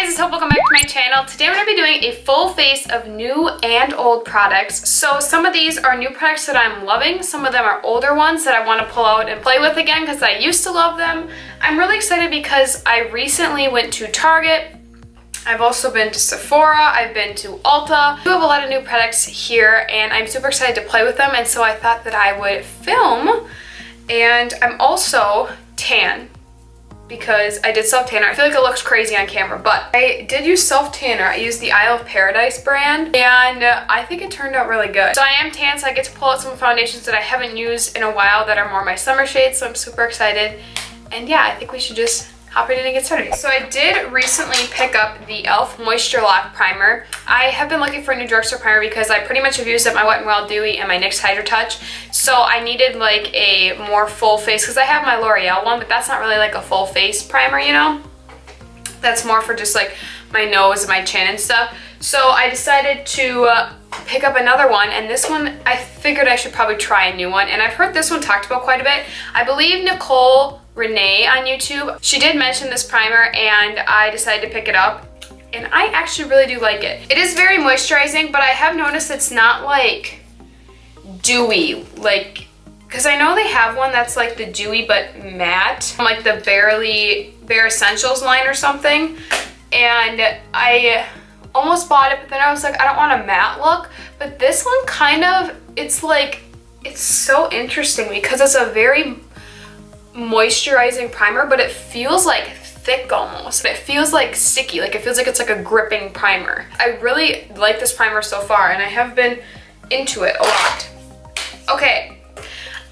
guys, welcome back to my channel. Today we're going to be doing a full face of new and old products. So some of these are new products that I'm loving. Some of them are older ones that I want to pull out and play with again because I used to love them. I'm really excited because I recently went to Target. I've also been to Sephora, I've been to Ulta. We have a lot of new products here and I'm super excited to play with them, and so I thought that I would film. And I'm also tan because I did self-tanner. I feel like it looks crazy on camera, but I did use self-tanner. I used the Isle of Paradise brand and I think it turned out really good. So I am tan, so I get to pull out some foundations that I haven't used in a while that are more my summer shades, so I'm super excited. And yeah, I think we should just hop right in and get started. So I did recently pick up the e.l.f. Moisture Lock Primer. I have been looking for a new drugstore primer because I pretty much have used up my Wet n Wild Dewy and my NYX Hydro Touch. So I needed like a more full face, because I have my L'Oreal one, but that's not really like a full face primer, you know? That's more for just like my nose and my chin and stuff. So I decided to pick up another one, and this one I figured I should probably try a new one, and I've heard this one talked about quite a bit. I believe Nicole Renee on YouTube, she did mention this primer and I decided to pick it up, and I actually really do like it. It is very moisturizing, but I have noticed it's not like dewy, like, because I know they have one that's like the dewy but matte, like the Bare Essentials line or something, and I almost bought it, but then I was like, I don't want a matte look. But this one kind of, it's like, it's so interesting because it's a very moisturizing primer, but it feels like thick almost. It feels like sticky, like it feels like it's like a gripping primer. I really like this primer so far, and I have been into it a lot. Okay,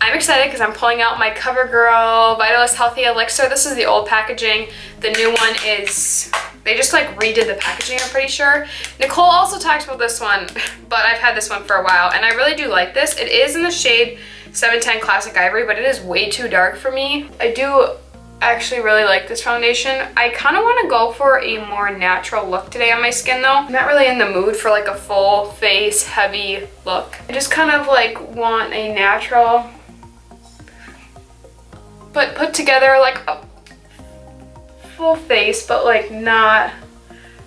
I'm excited because I'm pulling out my Covergirl Vitalist Healthy Elixir. This is the old packaging. The new one is, they just like redid the packaging, I'm pretty sure. Nicole also talked about this one, but I've had this one for a while and I really do like this. It is in the shade 710 Classic Ivory, but it is way too dark for me. I do actually really like this foundation. I kind of want to go for a more natural look today on my skin though. I'm not really in the mood for like a full face heavy look. I just kind of like want a natural, but put together like a full face, but like not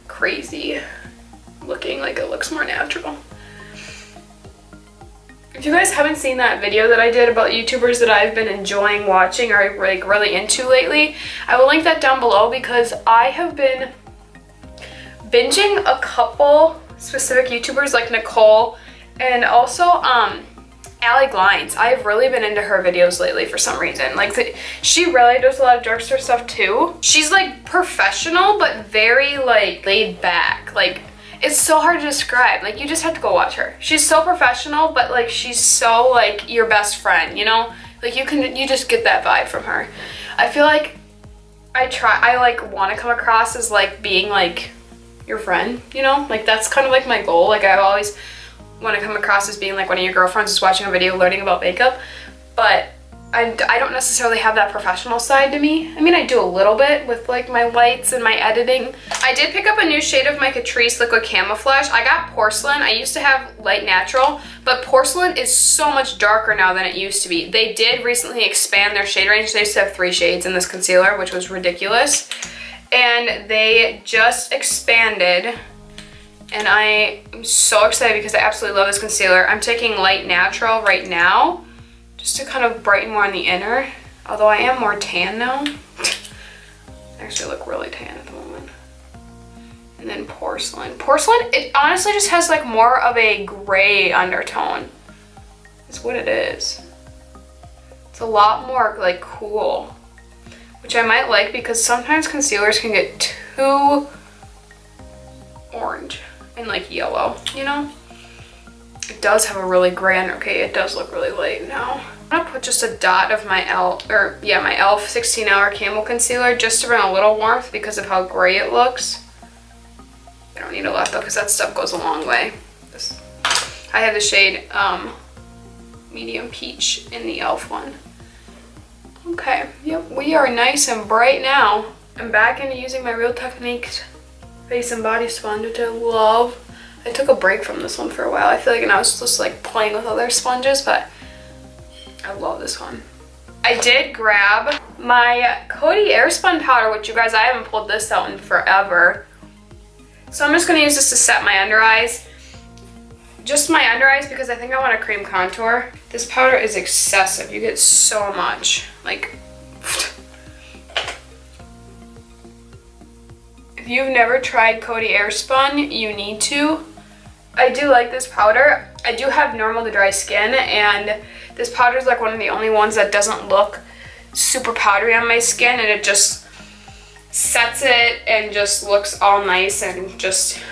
crazy looking, like it looks more natural. If you guys haven't seen that video that I did about YouTubers that I've been enjoying watching or like really into lately, I will link that down below because I have been binging a couple specific YouTubers like Nicole and also Allie Glines. I've really been into her videos lately for some reason. Like she really does a lot of drugstore stuff too. She's like professional but very like laid back. Like it's so hard to describe. Like you just have to go watch her. She's so professional, but like she's so like your best friend, you know? Like you just get that vibe from her. I feel like I like want to come across as like being like your friend, you know? Like that's kind of like my goal. Like I always want to come across as being like one of your girlfriends just watching a video learning about makeup, but I don't necessarily have that professional side to me. I mean, I do a little bit with like my lights and my editing. I did pick up a new shade of my Catrice Liquid Camouflage. I got Porcelain. I used to have Light Natural, but Porcelain is so much darker now than it used to be. They did recently expand their shade range. They used to have 3 shades in this concealer, which was ridiculous. And they just expanded, and I am so excited because I absolutely love this concealer. I'm taking Light Natural right now, just to kind of brighten more on the inner, although I am more tan now. I actually look really tan at the moment. And then Porcelain. Porcelain, it honestly just has like more of a gray undertone. That's what it is. It's a lot more like cool, which I might like because sometimes concealers can get too orange and like yellow, you know? It does have a really gray under. Okay, it does look really light now. I'm gonna put just a dot of my e.l.f. 16-hour Camo Concealer just to bring a little warmth because of how gray it looks. I don't need a lot though because that stuff goes a long way. I have the shade Medium Peach in the e.l.f. one. Okay, yep, we are nice and bright now. I'm back into using my Real Techniques face and body sponge, which I love. I took a break from this one for a while. I feel like I was just like playing with other sponges, but I love this one. I did grab my Coty Airspun powder, which you guys, I haven't pulled this out in forever. So I'm just going to use this to set my under eyes. Just my under eyes because I think I want a cream contour. This powder is excessive. You get so much. Like, if you've never tried Coty Airspun, you need to. I do like this powder. I do have normal to dry skin, and this powder is like one of the only ones that doesn't look super powdery on my skin, and it just sets it and just looks all nice and just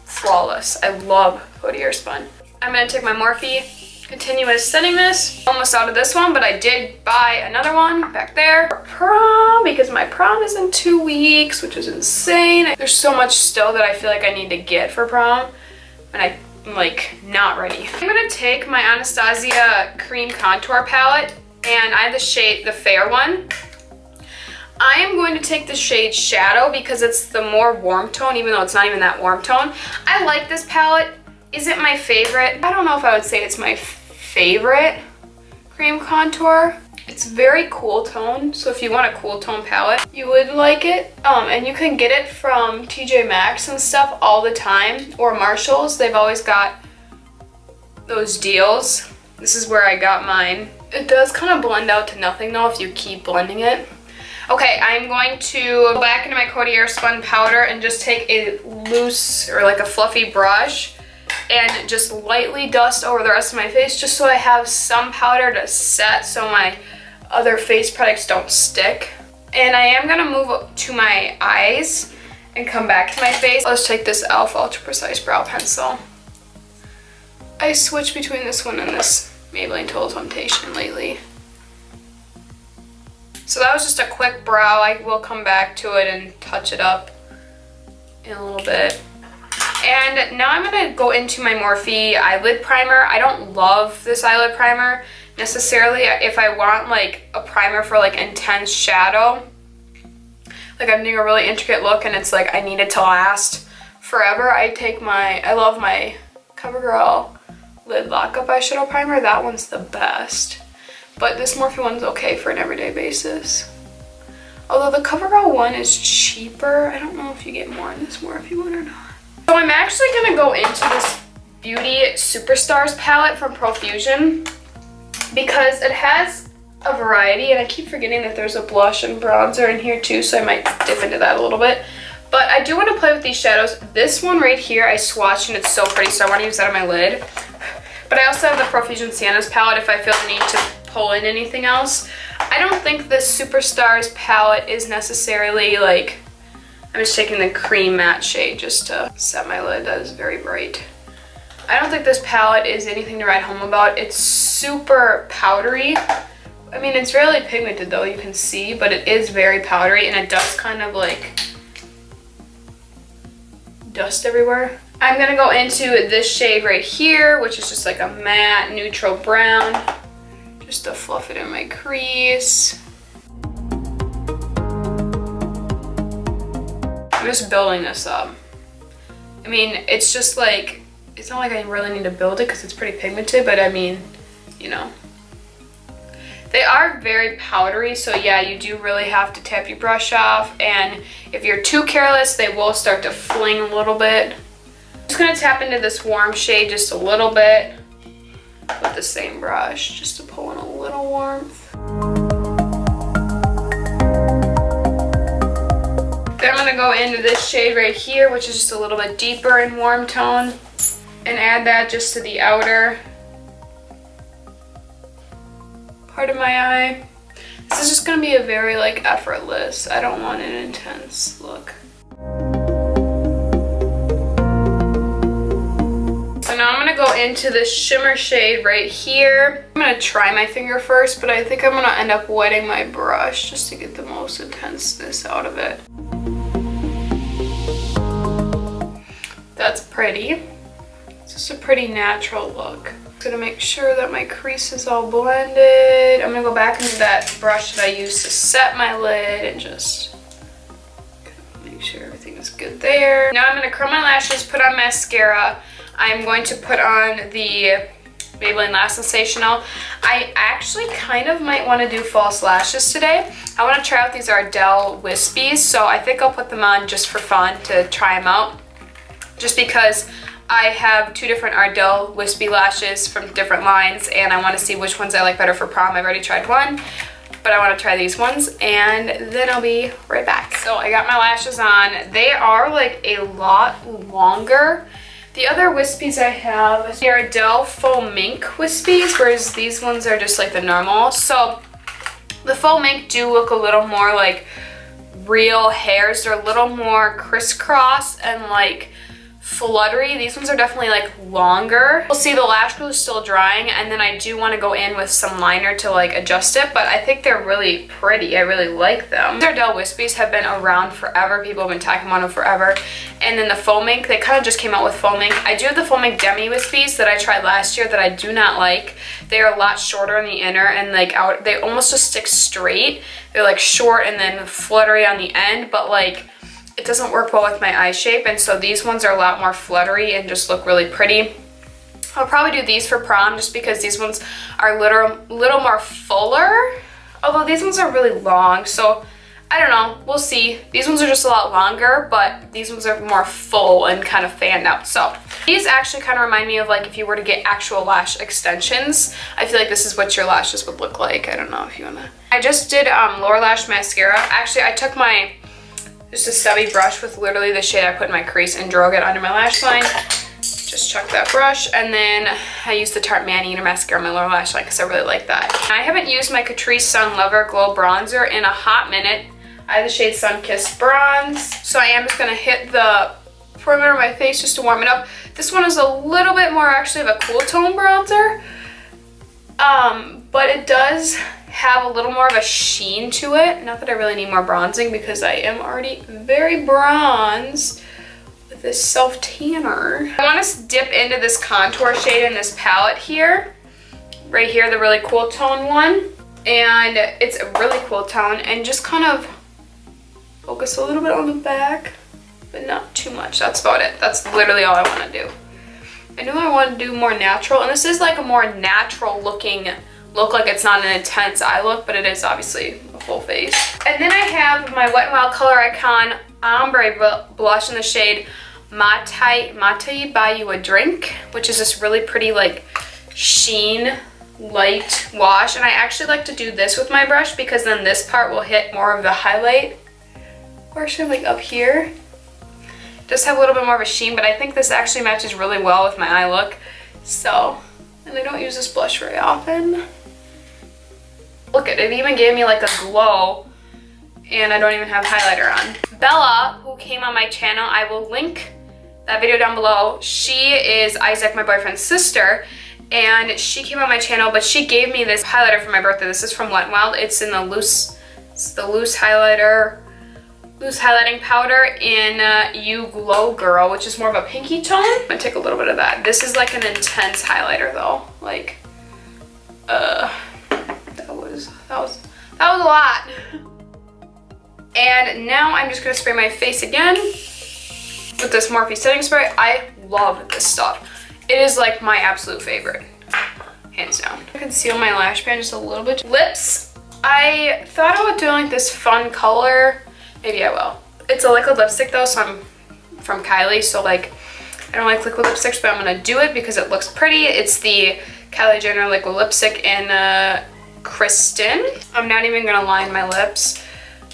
flawless. I love Coty Airspun. I'm going to take my Morphe Continuous Setting Mist. Almost out of this one, but I did buy another one back there for prom because my prom is in 2 weeks, which is insane. There's so much still that I feel like I need to get for prom, and I'm like not ready. I'm going to take my Anastasia Cream Contour Palette, and I have the shade, the fair one. I am going to take the shade Shadow because it's the more warm tone, even though it's not even that warm tone. I like this palette. Is it my favorite? I don't know if I would say it's my favorite cream contour. It's very cool tone, so if you want a cool tone palette, you would like it. And you can get it from TJ Maxx and stuff all the time, or Marshalls. They've always got those deals. This is where I got mine. It does kind of blend out to nothing though if you keep blending it. Okay, I'm going to go back into my Coty Airspun powder and just take a loose or like a fluffy brush and just lightly dust over the rest of my face just so I have some powder to set so my other face products don't stick. And I am gonna move to my eyes and come back to my face. Let's take this e.l.f. Ultra Precise Brow Pencil. I switch between this one and this Maybelline Total Temptation lately. So that was just a quick brow. I will come back to it and touch it up in a little bit. And now I'm going to go into my Morphe Eye Lid Primer. I don't love this eyelid primer necessarily. If I want like a primer for like intense shadow, like I'm doing a really intricate look and it's like I need it to last forever, I love my Covergirl Lid Lockup Eyeshadow Primer. That one's the best. But this Morphe one's okay for an everyday basis. Although the Covergirl one is cheaper. I don't know if you get more in this Morphe one or not. So I'm actually going to go into this Beauty Superstars palette from Profusion because it has a variety, and I keep forgetting that there's a blush and bronzer in here too, so I might dip into that a little bit. But I do want to play with these shadows. This one right here I swatched and it's so pretty, so I want to use that on my lid. But I also have the Profusion Sienna's palette if I feel the need to pull in anything else. I don't think this Superstars palette is necessarily like, I'm just taking the cream matte shade just to set my lid. That is very bright. I don't think this palette is anything to write home about. It's super powdery. I mean, it's really pigmented though, you can see, but it is very powdery and it does kind of like dust everywhere. I'm gonna go into this shade right here, which is just like a matte neutral brown, just to fluff it in my crease. I'm just building this up. I mean, it's just like, it's not like I really need to build it because it's pretty pigmented, but I mean, you know. They are very powdery, so yeah, you do really have to tap your brush off, and if you're too careless, they will start to fling a little bit. I'm just gonna tap into this warm shade just a little bit with the same brush, just to pull in a little warmth. Then I'm gonna go into this shade right here, which is just a little bit deeper in warm tone, and add that just to the outer part of my eye. This is just gonna be a very like effortless, I don't want an intense look. So now I'm gonna go into this shimmer shade right here. I'm gonna try my finger first, but I think I'm gonna end up wetting my brush just to get the most intenseness out of it. That's pretty. It's just a pretty natural look. I'm gonna make sure that my crease is all blended. I'm gonna go back into that brush that I used to set my lid and just make sure everything is good there. Now I'm gonna curl my lashes, put on mascara. I'm going to put on the Maybelline Lash Sensational. I actually kind of might want to do false lashes today. I want to try out these Ardell Wispies, so I think I'll put them on just for fun to try them out. just because I have 2 different Ardell Wispy lashes from different lines and I want to see which ones I like better for prom. I've already tried one, but I want to try these ones and then I'll be right back. So I got my lashes on. They are like a lot longer. The other wispies I have is the Ardell Faux Mink Wispies, whereas these ones are just like the normal. So the Faux Mink do look a little more like real hairs. They're a little more crisscross and like fluttery. These ones are definitely like longer. We'll see, the lash glue is still drying and then I do want to go in with some liner to like adjust it, but I think they're really pretty. I really like them. These Ardell Wispies have been around forever. People have been talking about them forever. And then the Faux Mink, they kind of just came out with Faux Mink. I do have the Faux Mink Demi Wispies that I tried last year that I do not like. They are a lot shorter on the inner and like out, they almost just stick straight. They're like short and then fluttery on the end, but like it doesn't work well with my eye shape, and so these ones are a lot more fluttery and just look really pretty. I'll probably do these for prom just because these ones are little more fuller, although these ones are really long, so I don't know, we'll see. These ones are just a lot longer, but these ones are more full and kind of fanned out. So these actually kind of remind me of like if you were to get actual lash extensions. I feel like this is what your lashes would look like. I don't know if you wanna. I just did lower lash mascara. Actually, I took my just a stubby brush with literally the shade I put in my crease and drove it under my lash line. Just chuck that brush, and then I used the Tarte Maneater mascara on my lower lash line because I really like that. I haven't used my Catrice Sunlover Glow Bronzer in a hot minute. I have the shade Sunkissed Bronze, so I am just gonna hit the perimeter of my face just to warm it up. This one is a little bit more actually of a cool tone bronzer, but it does have a little more of a sheen to it. Not that I really need more bronzing because I am already very bronzed with this self tanner. I want to dip into this contour shade in this palette here, right here, the really cool tone one, and it's a really cool tone, and just kind of focus a little bit on the back, but not too much. That's about it. That's literally all I want to do. I know I want to do more natural, and this is like a more natural looking look, like it's not an intense eye look, but it is obviously a full face. And then I have my Wet n Wild Color Icon Ombre Blush in the shade Matai Buy You a Drink, which is this really pretty like sheen light wash. And I actually like to do this with my brush because then this part will hit more of the highlight portion, like up here. It does have a little bit more of a sheen, but I think this actually matches really well with my eye look. So, and I don't use this blush very often. Look at it, it even gave me like a glow, and I don't even have highlighter on. Bella, who came on my channel, I will link that video down below. She is Isaac, my boyfriend's sister, and she came on my channel, but she gave me this highlighter for my birthday. This is from Wet n Wild. It's in the loose highlighting powder in You Glow Girl, which is more of a pinky tone. I'm gonna take a little bit of that. This is like an intense highlighter though. Like, that was a lot. And now I'm just gonna spray my face again with this Morphe setting spray. I love this stuff. It is like my absolute favorite, hands down. I conceal my lash band just a little bit. Lips, I thought I would do like this fun color. Maybe I will. It's a liquid lipstick though, so I'm from Kylie, so like I don't like liquid lipsticks, but I'm gonna do it because it looks pretty. It's the Kylie Jenner liquid lipstick in Kristen. I'm not even gonna line my lips.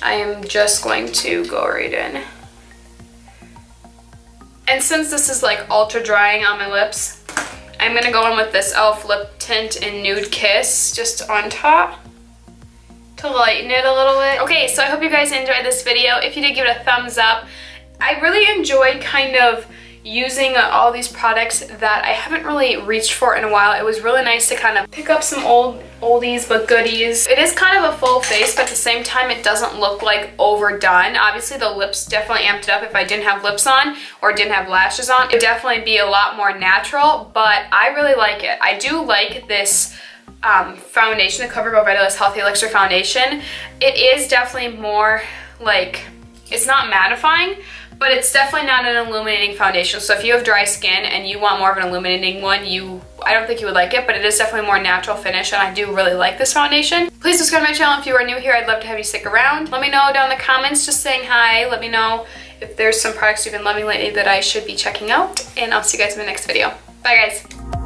I am just going to go right in. And since this is like ultra drying on my lips, I'm gonna go in with this e.l.f. lip tint in Nude Kiss just on top to lighten it a little bit. Okay, so I hope you guys enjoyed this video. If you did, give it a thumbs up. I really enjoyed kind of using all these products that I haven't really reached for in a while. It was really nice to kind of pick up some oldies but goodies. It is kind of a full face, but at the same time it doesn't look like overdone. Obviously the lips definitely amped it up. If I didn't have lips on or didn't have lashes on, it would definitely be a lot more natural, but I really like it. I do like this foundation, the Covergirl Vitalist Healthy Elixir foundation. It is definitely more like, it's not mattifying, but it's definitely not an illuminating foundation. So if you have dry skin and you want more of an illuminating one, I don't think you would like it, but it is definitely more natural finish, and I do really like this foundation. Please subscribe to my channel if you are new here. I'd love to have you stick around. Let me know down in the comments, just saying hi. Let me know if there's some products you've been loving lately that I should be checking out. And I'll see you guys in the next video. Bye guys.